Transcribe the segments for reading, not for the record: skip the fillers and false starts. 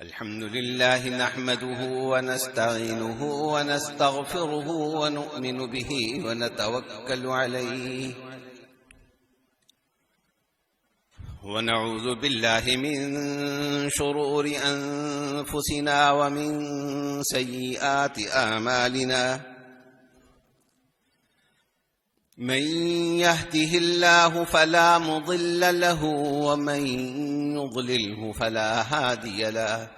الحمد لله نحمده ونستعينه ونستغفره ونؤمن به ونتوكل عليه ونعوذ بالله من شرور أنفسنا ومن سيئات أعمالنا من يهده الله فلا مضل له ومن يضلله فلا هادي له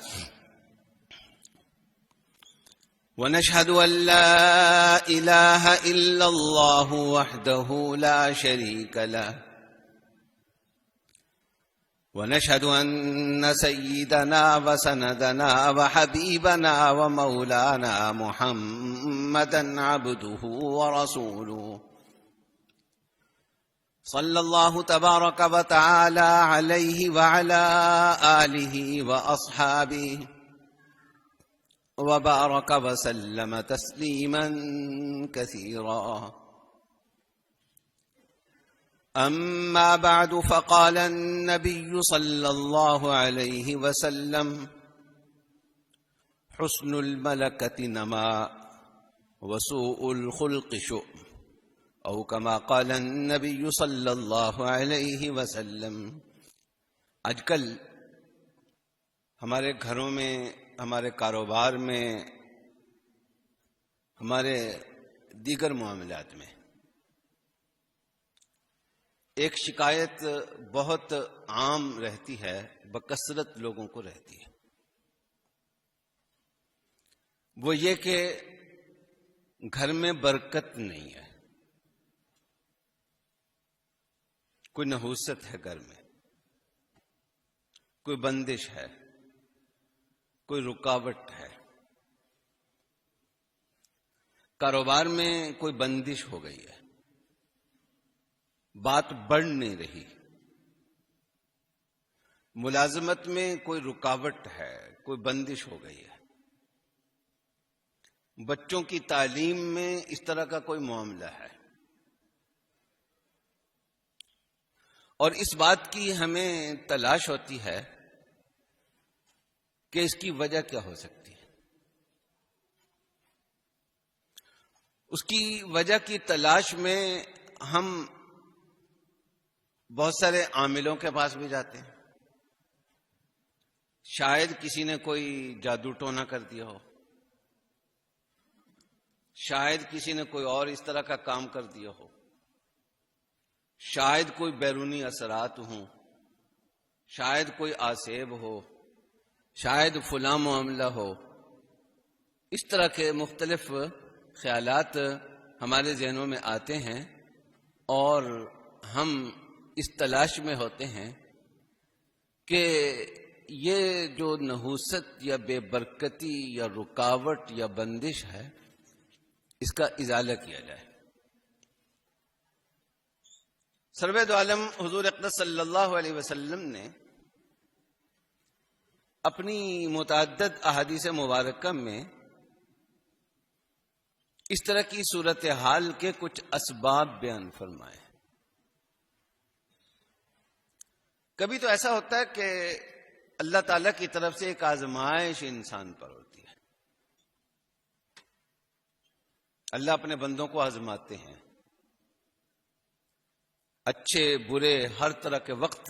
ونشهد أن لا إله إلا الله وحده لا شريك له ونشهد أن سيدنا وسندنا وحبيبنا ومولانا محمدا عبده ورسوله صلى الله تبارك وتعالى عليه وعلى آله وأصحابه وبارك وسلم تسليما كثيرا. أما بعد، فقال النبي صلى الله عليه وسلم: حسن الملكة نماء وسوء الخلق شؤم، او كما قال النبي صلی اللہ علیہ وسلم. آج کل ہمارے گھروں میں، ہمارے کاروبار میں، ہمارے دیگر معاملات میں ایک شکایت بہت عام رہتی ہے، بکثرت لوگوں کو رہتی ہے. وہ یہ کہ گھر میں برکت نہیں ہے، کوئی نحوست ہے گھر میں، کوئی بندش ہے، کوئی رکاوٹ ہے، کاروبار میں کوئی بندش ہو گئی ہے، بات بڑھ نہیں رہی، ملازمت میں کوئی رکاوٹ ہے، کوئی بندش ہو گئی ہے، بچوں کی تعلیم میں اس طرح کا کوئی معاملہ ہے. اور اس بات کی ہمیں تلاش ہوتی ہے کہ اس کی وجہ کیا ہو سکتی ہے. اس کی وجہ کی تلاش میں ہم بہت سارے عاملوں کے پاس بھی جاتے ہیں. شاید کسی نے کوئی جادو ٹونا کر دیا ہو، شاید کسی نے کوئی اور اس طرح کا کام کر دیا ہو، شاید کوئی بیرونی اثرات ہوں، شاید کوئی آسیب ہو، شاید فلاں معاملہ ہو. اس طرح کے مختلف خیالات ہمارے ذہنوں میں آتے ہیں اور ہم اس تلاش میں ہوتے ہیں کہ یہ جو نحوست یا بے برکتی یا رکاوٹ یا بندش ہے، اس کا ازالہ کیا جائے. سرور عالم حضور اقدس صلی اللہ علیہ وسلم نے اپنی متعدد احادیث مبارکہ میں اس طرح کی صورتحال کے کچھ اسباب بیان فرمائے. کبھی تو ایسا ہوتا ہے کہ اللہ تعالی کی طرف سے ایک آزمائش انسان پر ہوتی ہے. اللہ اپنے بندوں کو آزماتے ہیں، اچھے برے ہر طرح کے وقت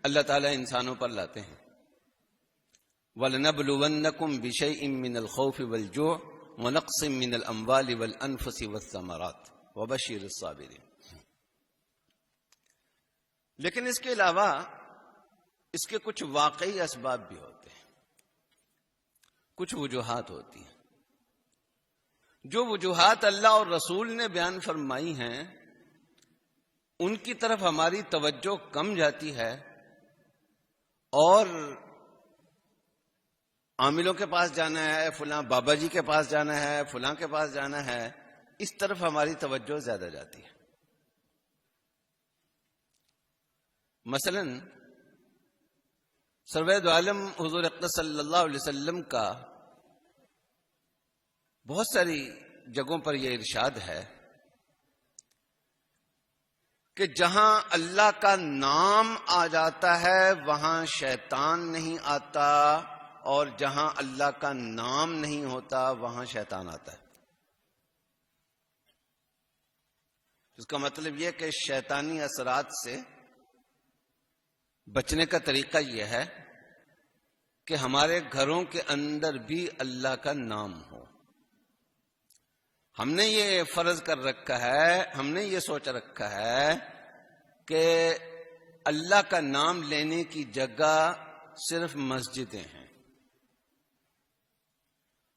اللہ تعالیٰ انسانوں پر لاتے ہیں. وَلَنَبْلُوَنَّكُمْ بِشَيْءٍ مِّنَ الْخَوْفِ وَالْجُوعِ وَنَقْصٍ مِّنَ الْأَمْوَالِ وَالْأَنفُسِ وَالثَّمَرَاتِ وَبَشِّرِ الصَّابِرِينَ. لیکن اس کے علاوہ اس کے کچھ واقعی اسباب بھی ہوتے ہیں، کچھ وجوہات ہوتی ہیں. جو وجوہات اللہ اور رسول نے بیان فرمائی ہیں ان کی طرف ہماری توجہ کم جاتی ہے اور عاملوں کے پاس جانا ہے، فلاں بابا جی کے پاس جانا ہے، فلاں کے پاس جانا ہے، اس طرف ہماری توجہ زیادہ جاتی ہے. مثلا سرور عالم حضور اقدس صلی اللہ علیہ وسلم کا بہت ساری جگہوں پر یہ ارشاد ہے کہ جہاں اللہ کا نام آ جاتا ہے وہاں شیطان نہیں آتا، اور جہاں اللہ کا نام نہیں ہوتا وہاں شیطان آتا ہے۔ اس کا مطلب یہ کہ شیطانی اثرات سے بچنے کا طریقہ یہ ہے کہ ہمارے گھروں کے اندر بھی اللہ کا نام ہو۔ ہم نے یہ فرض کر رکھا ہے، ہم نے یہ سوچ رکھا ہے کہ اللہ کا نام لینے کی جگہ صرف مسجدیں ہیں۔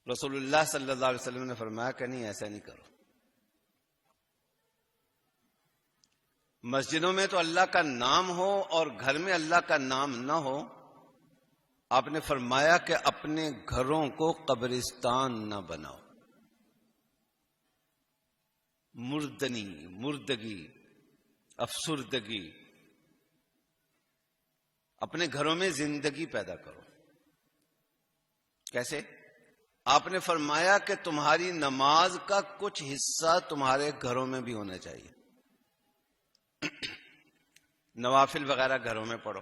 رسول اللہ صلی اللہ علیہ وسلم نے فرمایا کہ نہیں، ایسا نہیں کرو۔ مسجدوں میں تو اللہ کا نام ہو اور گھر میں اللہ کا نام نہ ہو۔ آپ نے فرمایا کہ اپنے گھروں کو قبرستان نہ بناؤ۔ مردگی، افسردگی، اپنے گھروں میں زندگی پیدا کرو۔ کیسے؟ آپ نے فرمایا کہ تمہاری نماز کا کچھ حصہ تمہارے گھروں میں بھی ہونا چاہیے۔ نوافل وغیرہ گھروں میں پڑھو۔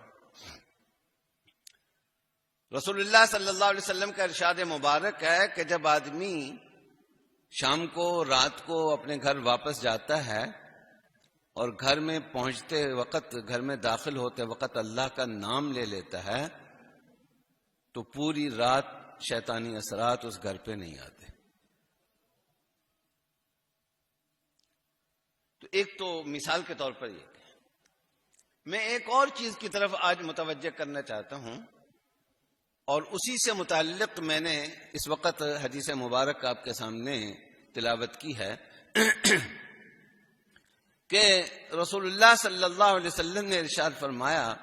رسول اللہ صلی اللہ علیہ وسلم کا ارشاد مبارک ہے کہ جب آدمی شام کو، رات کو اپنے گھر واپس جاتا ہے اور گھر میں پہنچتے وقت، گھر میں داخل ہوتے وقت اللہ کا نام لے لیتا ہے تو پوری رات شیطانی اثرات اس گھر پہ نہیں آتے۔ تو ایک تو مثال کے طور پر یہ کہ میں ایک اور چیز کی طرف آج متوجہ کرنا چاہتا ہوں، اور اسی سے متعلق میں نے اس وقت حدیث مبارک آپ کے سامنے تلاوت کی ہے کہ رسول اللہ صلی اللہ علیہ وسلم نے ارشاد فرمایا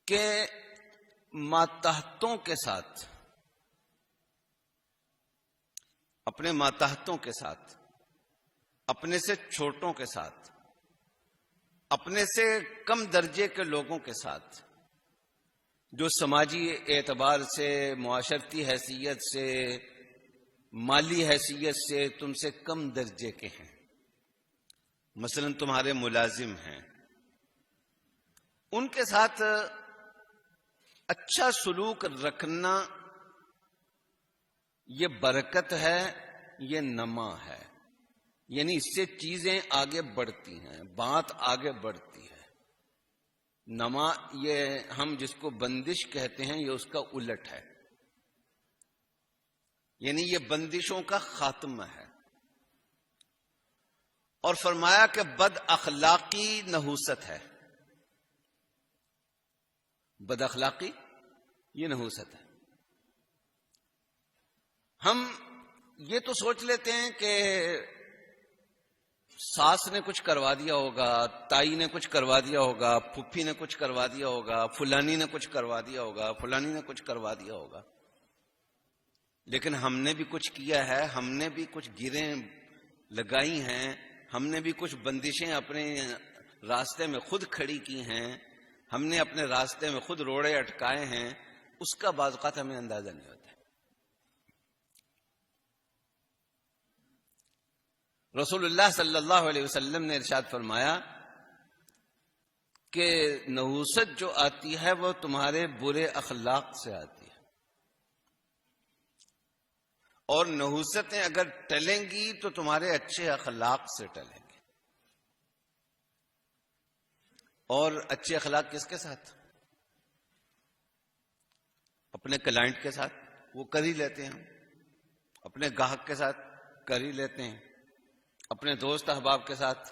کہ ماتحتوں کے ساتھ، اپنے ماتحتوں کے ساتھ، اپنے سے چھوٹوں کے ساتھ، اپنے سے کم درجے کے لوگوں کے ساتھ، جو سماجی اعتبار سے، معاشرتی حیثیت سے، مالی حیثیت سے تم سے کم درجے کے ہیں، مثلا تمہارے ملازم ہیں، ان کے ساتھ اچھا سلوک رکھنا یہ برکت ہے، یہ نما ہے۔ یعنی اس سے چیزیں آگے بڑھتی ہیں، بات آگے بڑھتی ہے۔ نما یہ ہم جس کو بندش کہتے ہیں، یہ اس کا الٹ ہے، یعنی یہ بندشوں کا خاتمہ ہے۔ اور فرمایا کہ بد اخلاقی نحوست ہے، بد اخلاقی یہ نحوست ہے۔ ہم یہ تو سوچ لیتے ہیں کہ ساس نے کچھ کروا دیا ہوگا، تائی نے کچھ کروا دیا ہوگا، پھپھی نے کچھ کروا دیا ہوگا، فلانی نے کچھ کروا دیا ہوگا، فلانی نے کچھ کروا دیا ہوگا، لیکن ہم نے بھی کچھ کیا ہے، ہم نے بھی کچھ گیریں لگائی ہیں، ہم نے بھی کچھ بندشیں اپنے راستے میں خود کھڑی کی ہیں، ہم نے اپنے راستے میں خود روڑے اٹکائے ہیں، اس کا بعض اوقات ہمیں اندازہ نہیں ہوتا۔ رسول اللہ صلی اللہ علیہ وسلم نے ارشاد فرمایا کہ نحوست جو آتی ہے وہ تمہارے برے اخلاق سے آتی ہے، اور نحوستیں اگر ٹلیں گی تو تمہارے اچھے اخلاق سے ٹلیں گے۔ اور اچھے اخلاق کس کے ساتھ؟ اپنے کلائنٹ کے ساتھ وہ کر ہی لیتے ہیں، اپنے گاہک کے ساتھ کر ہی لیتے ہیں، اپنے دوست احباب کے ساتھ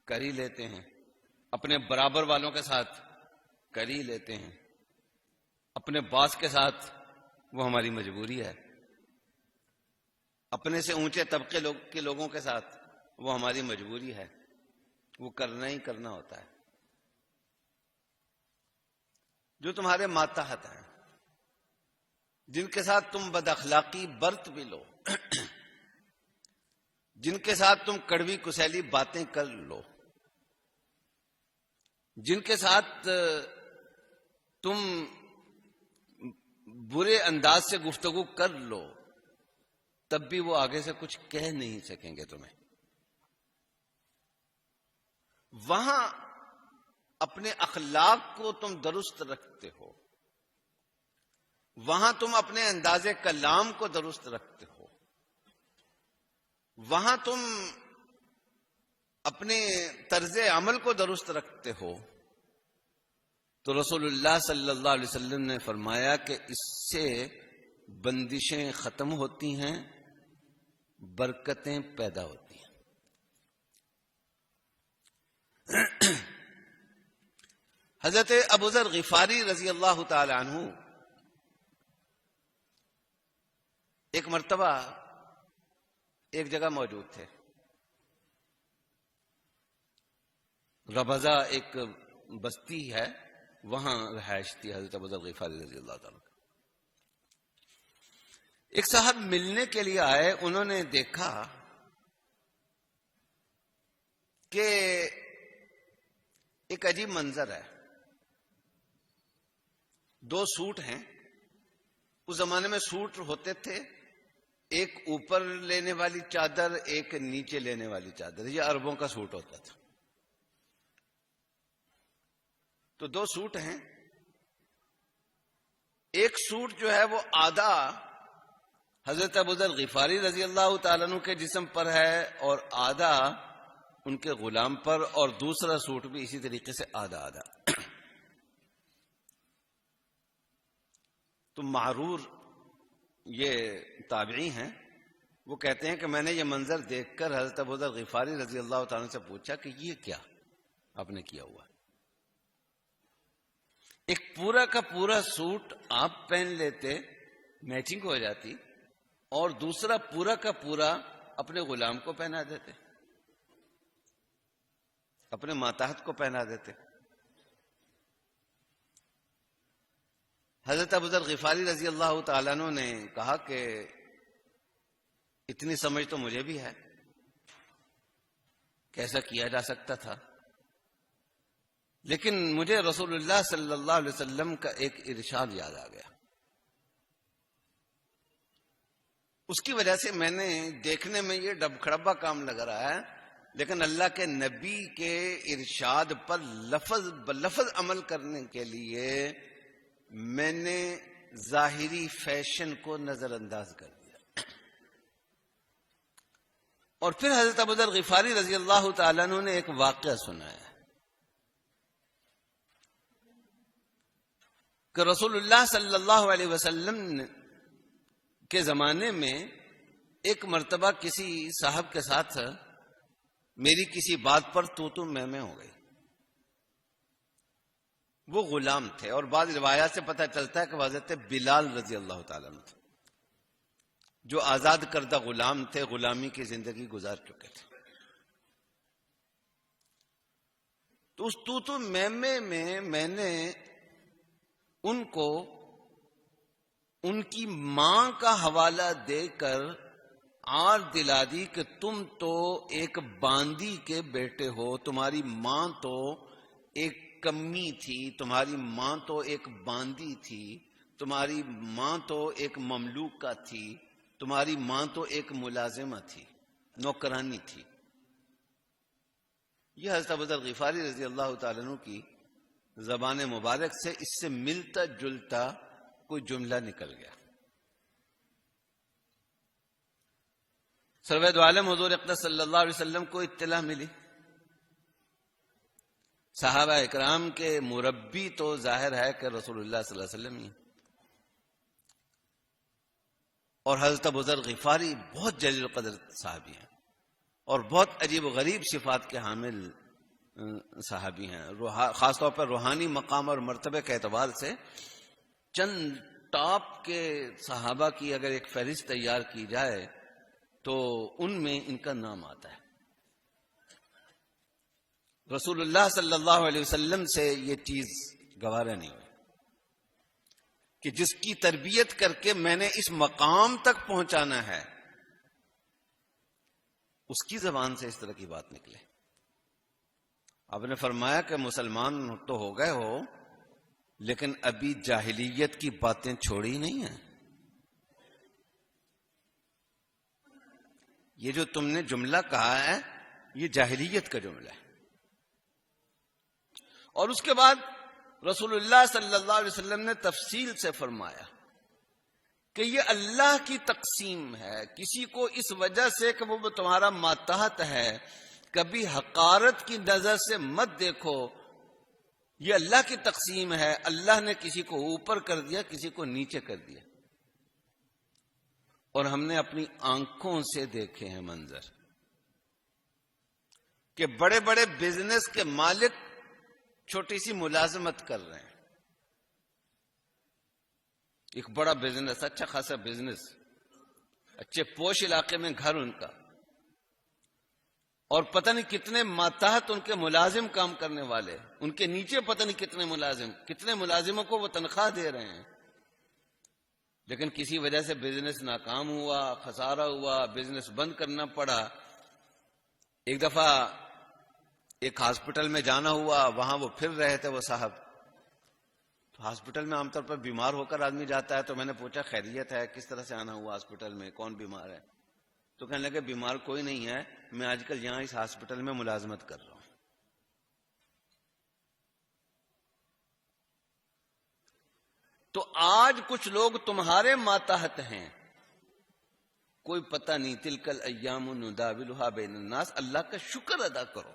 کر ہی لیتے ہیں، اپنے برابر والوں کے ساتھ کر ہی لیتے ہیں، اپنے باس کے ساتھ وہ ہماری مجبوری ہے، اپنے سے اونچے طبقے کے لوگوں کے ساتھ وہ ہماری مجبوری ہے، وہ کرنا ہی کرنا ہوتا ہے۔ جو تمہارے ماتحت ہیں، جن کے ساتھ تم بد اخلاقی برت بھی لو، جن کے ساتھ تم کڑوی کسیلی باتیں کر لو، جن کے ساتھ تم برے انداز سے گفتگو کر لو، تب بھی وہ آگے سے کچھ کہہ نہیں سکیں گے تمہیں۔ وہاں اپنے اخلاق کو تم درست رکھتے ہو، وہاں تم اپنے انداز کلام کو درست رکھتے ہو، وہاں تم اپنے طرز عمل کو درست رکھتے ہو، تو رسول اللہ صلی اللہ علیہ وسلم نے فرمایا کہ اس سے بندشیں ختم ہوتی ہیں، برکتیں پیدا ہوتی ہیں۔ حضرت ابوذر غفاری رضی اللہ تعالی عنہ ایک مرتبہ ایک جگہ موجود تھے، ربضہ ایک بستی ہے، وہاں رہائش تھی حضرت ابوذر غفاری رضی اللہ تعالیٰ۔ ایک صاحب ملنے کے لیے آئے، انہوں نے دیکھا کہ ایک عجیب منظر ہے، دو سوٹ ہیں۔ اس زمانے میں سوٹ ہوتے تھے، ایک اوپر لینے والی چادر، ایک نیچے لینے والی چادر، یہ عربوں کا سوٹ ہوتا تھا۔ تو دو سوٹ ہیں، ایک سوٹ جو ہے وہ آدھا حضرت ابوذر غفاری رضی اللہ تعالیٰ عنہ کے جسم پر ہے اور آدھا ان کے غلام پر، اور دوسرا سوٹ بھی اسی طریقے سے آدھا آدھا۔ تو معرور یہ تابعی ہیں، وہ کہتے ہیں کہ میں نے یہ منظر دیکھ کر حضرت ابوذر غفاری رضی اللہ تعالیٰ سے پوچھا کہ یہ کیا آپ نے کیا ہوا؟ ایک پورا کا پورا سوٹ آپ پہن لیتے، میچنگ ہو جاتی، اور دوسرا پورا کا پورا اپنے غلام کو پہنا دیتے، اپنے ماتحت کو پہنا دیتے۔ حضرت ابوذر غفاری رضی اللہ تعالیٰ عنہ نے کہا کہ اتنی سمجھ تو مجھے بھی ہے، کیسا کیا جا سکتا تھا، لیکن مجھے رسول اللہ صلی اللہ علیہ وسلم کا ایک ارشاد یاد آ گیا، اس کی وجہ سے میں نے، دیکھنے میں یہ ڈب کھڑبا کام لگ رہا ہے، لیکن اللہ کے نبی کے ارشاد پر لفظ بلفظ عمل کرنے کے لیے میں نے ظاہری فیشن کو نظر انداز کر دیا۔ اور پھر حضرت ابوذر غفاری رضی اللہ تعالیٰ عنہ نے ایک واقعہ سنایا کہ رسول اللہ صلی اللہ علیہ وسلم کے زمانے میں ایک مرتبہ کسی صاحب کے ساتھ میری کسی بات پر تو میں ہو گئی۔ وہ غلام تھے، اور بعض روایات سے پتہ چلتا ہے کہ وہ حضرت بلال رضی اللہ تعالیٰ عنہ تھے، جو آزاد کردہ غلام تھے، غلامی کی زندگی گزار چکے تھے۔ تو اس تو میں میں نے ان کو ان کی ماں کا حوالہ دے کر آر دلا دی کہ تم تو ایک باندی کے بیٹے ہو، تمہاری ماں تو ایک کمی تھی، تمہاری ماں تو ایک باندی تھی، تمہاری ماں تو ایک مملوکہ تھی، تمہاری ماں تو ایک ملازمہ تھی، نوکرانی تھی۔ یہ حضرت ابوذر غفاری رضی اللہ تعالیٰ عنہ کی زبان مبارک سے اس سے ملتا جلتا کوئی جملہ نکل گیا۔ سرور دو عالم حضور اقدس صلی اللہ علیہ وسلم کو اطلاع ملی، صحابہ اکرام کے مربی تو ظاہر ہے کہ رسول اللہ صلی اللہ علیہ وسلم ہی، اور حضرت ابوذر غفاری بہت جلیل القدر صحابی ہیں اور بہت عجیب و غریب صفات کے حامل صحابی ہیں، خاص طور پر روحانی مقام اور مرتبے کے اعتبار سے چند ٹاپ کے صحابہ کی اگر ایک فہرست تیار کی جائے تو ان میں ان کا نام آتا ہے۔ رسول اللہ صلی اللہ علیہ وسلم سے یہ چیز گوارا نہیں ہوئی کہ جس کی تربیت کر کے میں نے اس مقام تک پہنچانا ہے، اس کی زبان سے اس طرح کی بات نکلے۔ آپ نے فرمایا کہ مسلمان تو ہو گئے ہو، لیکن ابھی جاہلیت کی باتیں چھوڑی نہیں ہیں۔ یہ جو تم نے جملہ کہا ہے، یہ جاہلیت کا جملہ ہے۔ اور اس کے بعد رسول اللہ صلی اللہ علیہ وسلم نے تفصیل سے فرمایا کہ یہ اللہ کی تقسیم ہے. کسی کو اس وجہ سے کہ وہ تمہارا ماتحت ہے کبھی حقارت کی نظر سے مت دیکھو. یہ اللہ کی تقسیم ہے. اللہ نے کسی کو اوپر کر دیا, کسی کو نیچے کر دیا. اور ہم نے اپنی آنکھوں سے دیکھے ہیں منظر کہ بڑے بڑے بزنس کے مالک چھوٹی سی ملازمت کر رہے ہیں. ایک بڑا بزنس, اچھا خاصا بزنس, اچھے پوش علاقے میں گھر ان کا, اور پتہ نہیں کتنے ماتحت ان کے ملازم کام کرنے والے, ان کے نیچے پتہ نہیں کتنے ملازموں کو وہ تنخواہ دے رہے ہیں. لیکن کسی وجہ سے بزنس ناکام ہوا, خسارہ ہوا, بزنس بند کرنا پڑا. ایک دفعہ ایک ہاسپٹل میں جانا ہوا, وہاں وہ پھر رہے تھے وہ صاحب. تو ہاسپٹل میں عام طور پر بیمار ہو کر آدمی جاتا ہے, تو میں نے پوچھا خیریت ہے, کس طرح سے آنا ہوا ہاسپٹل میں, کون بیمار ہے؟ تو کہنے لگے بیمار کوئی نہیں ہے, میں آج کل یہاں اس ہاسپٹل میں ملازمت کر رہا ہوں. تو آج کچھ لوگ تمہارے ماتحت ہیں, کوئی پتہ نہیں. تلکل ایام نداولها بین الناس. اللہ کا شکر ادا کرو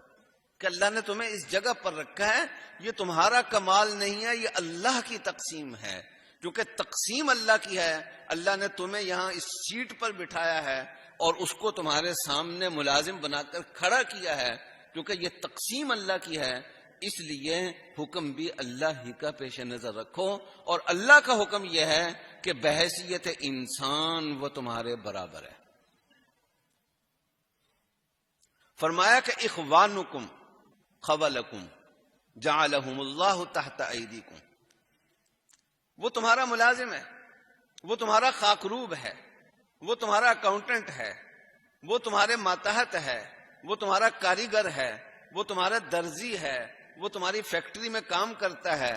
کہ اللہ نے تمہیں اس جگہ پر رکھا ہے. یہ تمہارا کمال نہیں ہے, یہ اللہ کی تقسیم ہے. کیونکہ تقسیم اللہ کی ہے. اللہ نے تمہیں یہاں اس سیٹ پر بٹھایا ہے اور اس کو تمہارے سامنے ملازم بنا کر کھڑا کیا ہے. کیونکہ یہ تقسیم اللہ کی ہے, اس لیے حکم بھی اللہ ہی کا پیش نظر رکھو. اور اللہ کا حکم یہ ہے کہ بحیثیت انسان وہ تمہارے برابر ہے. فرمایا کہ اخوانکم خولکم جعلہم اللہ تحت ایدیکم. وہ تمہارا ملازم ہے, وہ تمہارا خاکروب ہے, وہ تمہارا اکاؤنٹنٹ ہے, وہ تمہارے ماتحت ہے, وہ تمہارا کاریگر ہے, وہ تمہارا درزی ہے, وہ تمہاری فیکٹری میں کام کرتا ہے,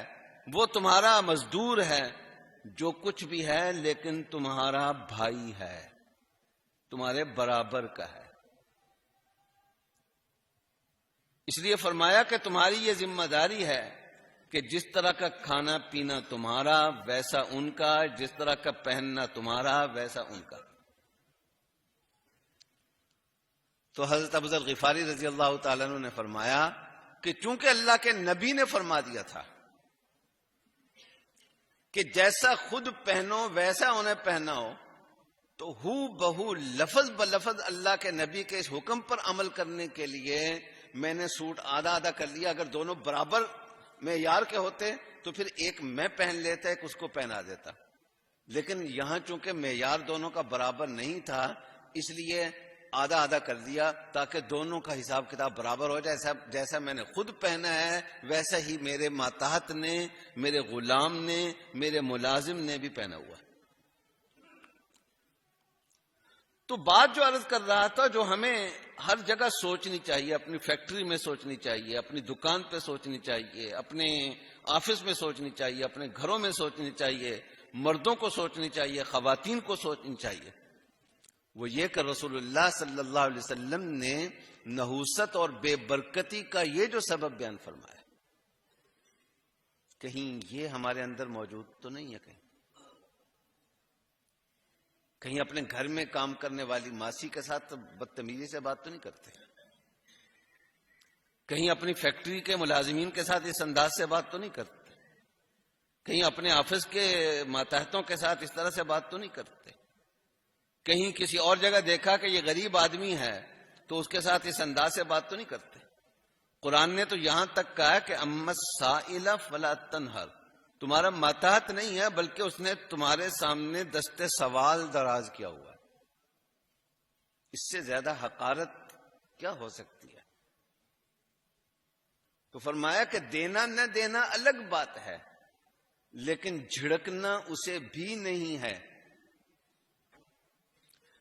وہ تمہارا مزدور ہے, جو کچھ بھی ہے, لیکن تمہارا بھائی ہے, تمہارے برابر کا ہے. اس لیے فرمایا کہ تمہاری یہ ذمہ داری ہے کہ جس طرح کا کھانا پینا تمہارا ویسا ان کا, جس طرح کا پہننا تمہارا ویسا ان کا. تو حضرت ابو ذر غفاری رضی اللہ تعالیٰ عنہ نے فرمایا کہ چونکہ اللہ کے نبی نے فرما دیا تھا کہ جیسا خود پہنو ویسا انہیں پہنا ہو, تو ہو بہو لفظ بلفظ اللہ کے نبی کے اس حکم پر عمل کرنے کے لیے میں نے سوٹ آدھا آدھا کر لیا. اگر دونوں برابر معیار کے ہوتے تو پھر ایک میں پہن لیتا, ایک اس کو پہنا دیتا. لیکن یہاں چونکہ معیار دونوں کا برابر نہیں تھا, اس لیے آدھا آدھا کر دیا تاکہ دونوں کا حساب کتاب برابر ہو جائے. جیسا میں نے خود پہنا ہے ویسا ہی میرے ماتحت نے, میرے غلام نے, میرے ملازم نے بھی پہنا ہوا. تو بات جو عرض کر رہا تھا, جو ہمیں ہر جگہ سوچنی چاہیے, اپنی فیکٹری میں سوچنی چاہیے, اپنی دکان پہ سوچنی چاہیے, اپنے آفس میں سوچنی چاہیے, اپنے گھروں میں سوچنی چاہیے, مردوں کو سوچنی چاہیے, خواتین کو سوچنی چاہیے, وہ یہ کہ رسول اللہ صلی اللہ علیہ وسلم نے نحوست اور بے برکتی کا یہ جو سبب بیان فرمایا, کہیں یہ ہمارے اندر موجود تو نہیں ہے. کہیں اپنے گھر میں کام کرنے والی ماسی کے ساتھ بدتمیزی سے بات تو نہیں کرتے, کہیں اپنی فیکٹری کے ملازمین کے ساتھ اس انداز سے بات تو نہیں کرتے, کہیں اپنے آفس کے ماتحتوں کے ساتھ اس طرح سے بات تو نہیں کرتے, کہیں کسی اور جگہ دیکھا کہ یہ غریب آدمی ہے تو اس کے ساتھ اس انداز سے بات تو نہیں کرتے. قرآن نے تو یہاں تک کہا کہ اما السائل فلا تنہر, تمہارا ماتحت نہیں ہے بلکہ اس نے تمہارے سامنے دستے سوال دراز کیا ہوا ہے. اس سے زیادہ حقارت کیا ہو سکتی ہے؟ تو فرمایا کہ دینا نہ دینا الگ بات ہے, لیکن جھڑکنا اسے بھی نہیں ہے.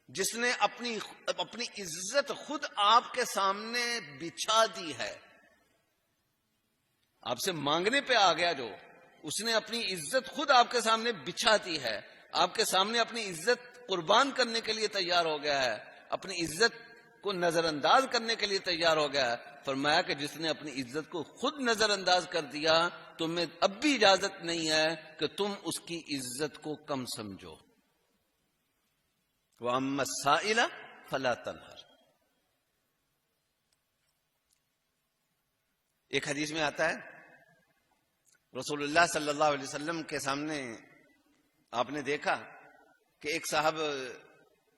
جس نے اپنی عزت خود آپ کے سامنے بچھا دی ہے, آپ سے مانگنے پہ آ گیا, جو اس نے اپنی عزت خود آپ کے سامنے بچھا دی ہے, آپ کے سامنے اپنی عزت قربان کرنے کے لیے تیار ہو گیا ہے, اپنی عزت کو نظر انداز کرنے کے لیے تیار ہو گیا. فرمایا کہ جس نے اپنی عزت کو خود نظر انداز کر دیا تمہیں اب بھی اجازت نہیں ہے کہ تم اس کی عزت کو کم سمجھو. وَأَمَّا السَّائِلَ فَلَا تَنْهَرْ. ایک حدیث میں آتا ہے رسول اللہ صلی اللہ علیہ وسلم کے سامنے آپ نے دیکھا کہ ایک صاحب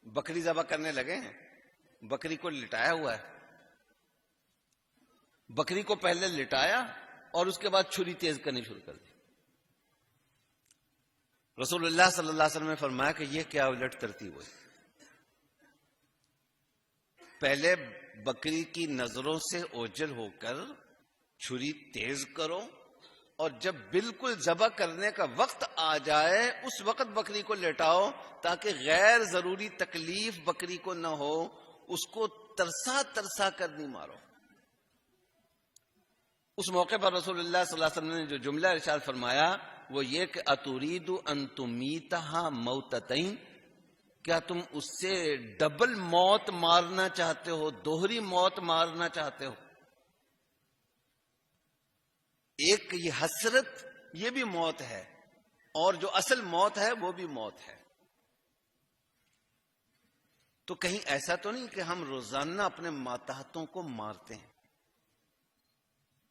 بکری ذبح کرنے لگے ہیں. بکری کو لٹایا ہوا ہے. بکری کو پہلے لٹایا اور اس کے بعد چھری تیز کرنی شروع کر دی. رسول اللہ صلی اللہ علیہ وسلم نے فرمایا کہ یہ کیا الٹ ترتیب ہوئی. پہلے بکری کی نظروں سے اوجھل ہو کر چھری تیز کرو اور جب بالکل ذبح کرنے کا وقت آ جائے اس وقت بکری کو لٹاؤ تاکہ غیر ضروری تکلیف بکری کو نہ ہو. اس کو ترسا ترسا کر نہیں مارو. اس موقع پر رسول اللہ صلی اللہ علیہ وسلم نے جو جملہ ارشاد فرمایا وہ یہ کہ اتريد ان تمیتها موتتين، کیا تم اس سے ڈبل موت مارنا چاہتے ہو، دوہری موت مارنا چاہتے ہو؟ ایک یہ حسرت یہ بھی موت ہے اور جو اصل موت ہے وہ بھی موت ہے. تو کہیں ایسا تو نہیں کہ ہم روزانہ اپنے ماتحتوں کو مارتے ہیں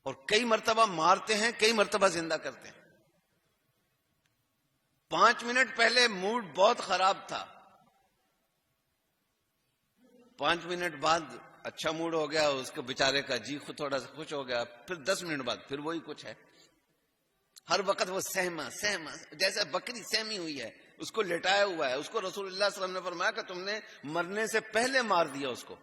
اور کئی مرتبہ مارتے ہیں کئی مرتبہ زندہ کرتے ہیں. 5 منٹ پہلے موڈ بہت خراب تھا، 5 منٹ بعد اچھا موڈ ہو گیا، اس کے بیچارے کا جی خود تھوڑا سا خوش ہو گیا، پھر 10 منٹ بعد پھر وہی کچھ ہے. ہر وقت وہ سہما جیسے بکری سہمی ہوئی ہے، اس کو لٹایا ہوا ہے. اس کو رسول اللہ صلی اللہ علیہ وسلم نے فرمایا کہ تم نے مرنے سے پہلے مار دیا اس کو.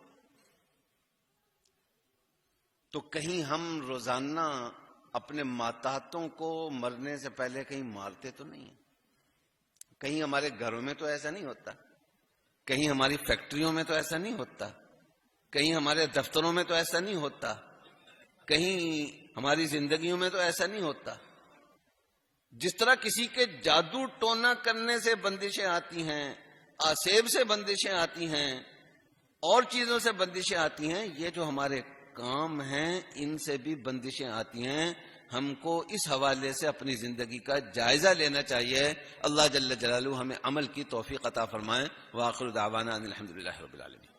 تو کہیں ہم روزانہ اپنے ماتحتوں کو مرنے سے پہلے کہیں مارتے تو نہیں ہیں؟ کہیں ہمارے گھروں میں تو ایسا نہیں ہوتا، کہیں ہماری فیکٹریوں میں تو ایسا نہیں ہوتا، کہیں ہمارے دفتروں میں تو ایسا نہیں ہوتا، کہیں ہماری زندگیوں میں تو ایسا نہیں ہوتا. جس طرح کسی کے جادو ٹونا کرنے سے بندشیں آتی ہیں، آسیب سے بندشیں آتی ہیں، اور چیزوں سے بندشیں آتی ہیں، یہ جو ہمارے کام ہیں ان سے بھی بندشیں آتی ہیں. ہم کو اس حوالے سے اپنی زندگی کا جائزہ لینا چاہیے. اللہ جل جلالہ ہمیں عمل کی توفیق عطا فرمائے. وآخر دعوانا ان الحمدللہ رب العالمین.